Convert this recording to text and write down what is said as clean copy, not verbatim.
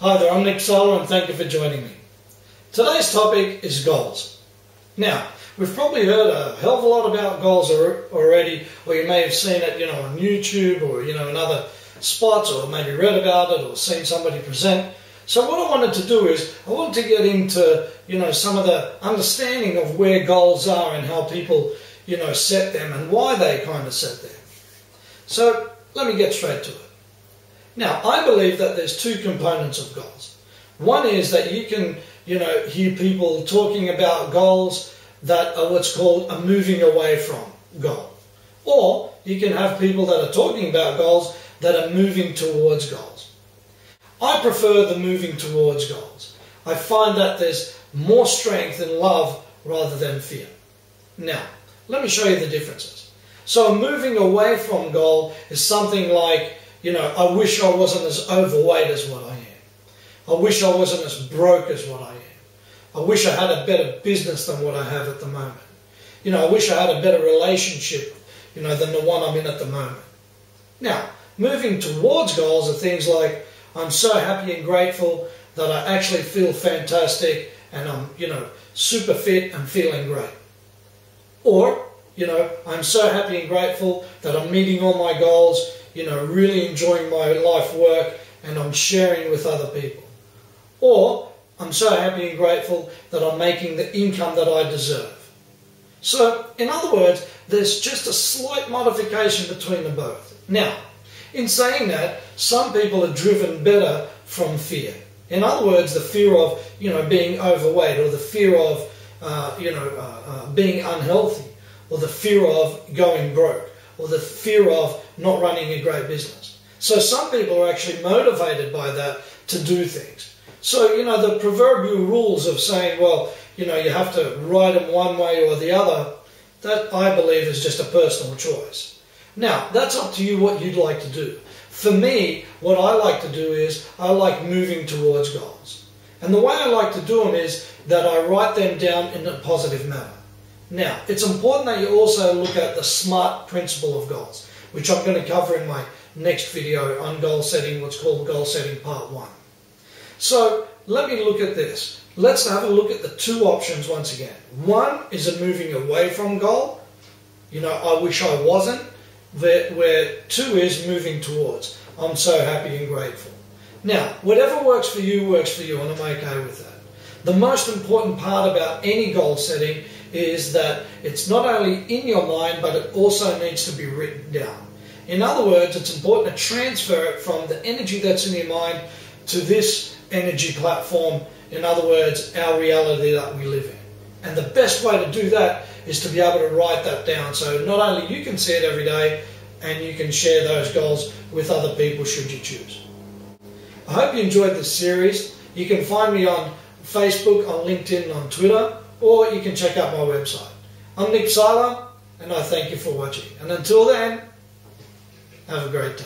Hi there, I'm Nick Solar and thank you for joining me. Today's topic is goals. Now, we've probably heard a hell of a lot about goals already, or you may have seen it, on YouTube or, in other spots, or maybe read about it or seen somebody present. So what I wanted to do is, I wanted to get into, some of the understanding of where goals are and how people, set them and why they kind of set them. So let me get straight to it. Now, I believe that there's two components of goals. One is that you can, hear people talking about goals that are what's called a moving away from goal. Or you can have people that are talking about goals that are moving towards goals. I prefer the moving towards goals. I find that there's more strength and love rather than fear. Now, let me show you the differences. So moving away from goal is something like, I wish I wasn't as overweight as what I am. I wish I wasn't as broke as what I am. I wish I had a better business than what I have at the moment. I wish I had a better relationship, than the one I'm in at the moment. Now, moving towards goals are things like, I'm so happy and grateful that I actually feel fantastic and I'm, super fit and feeling great. Or, I'm so happy and grateful that I'm meeting all my goals, really enjoying my life work and I'm sharing with other people. Or, I'm so happy and grateful that I'm making the income that I deserve. So, in other words, there's just a slight modification between them both. Now, in saying that, some people are driven better from fear. In other words, the fear of, being overweight, or the fear of, being unhealthy, or the fear of going broke, or the fear of not running a great business. So some people are actually motivated by that to do things. So, the proverbial rules of saying, well, you have to ride them one way or the other, that I believe is just a personal choice. Now, that's up to you what you'd like to do. For me, what I like to do is I like moving towards goals. And the way I like to do them is that I write them down in a positive manner. Now, it's important that you also look at the SMART principle of goals, which I'm going to cover in my next video on goal setting, what's called goal setting part 1. So, let me look at this. Let's have a look at the two options once again. One is a moving away from goal. I wish I wasn't. Where two is moving towards. I'm so happy and grateful. Now, whatever works for you, and I'm okay with that. The most important part about any goal setting is that it's not only in your mind, but it also needs to be written down. In other words, it's important to transfer it from the energy that's in your mind to this energy platform, in other words, our reality that we live in. And the best way to do that is to be able to write that down, so not only you can see it every day, and you can share those goals with other people should you choose. I hope you enjoyed this series. You can find me on Facebook, on LinkedIn, and on Twitter, or you can check out my website. I'm Nick Solar, and I thank you for watching. And until then, have a great day.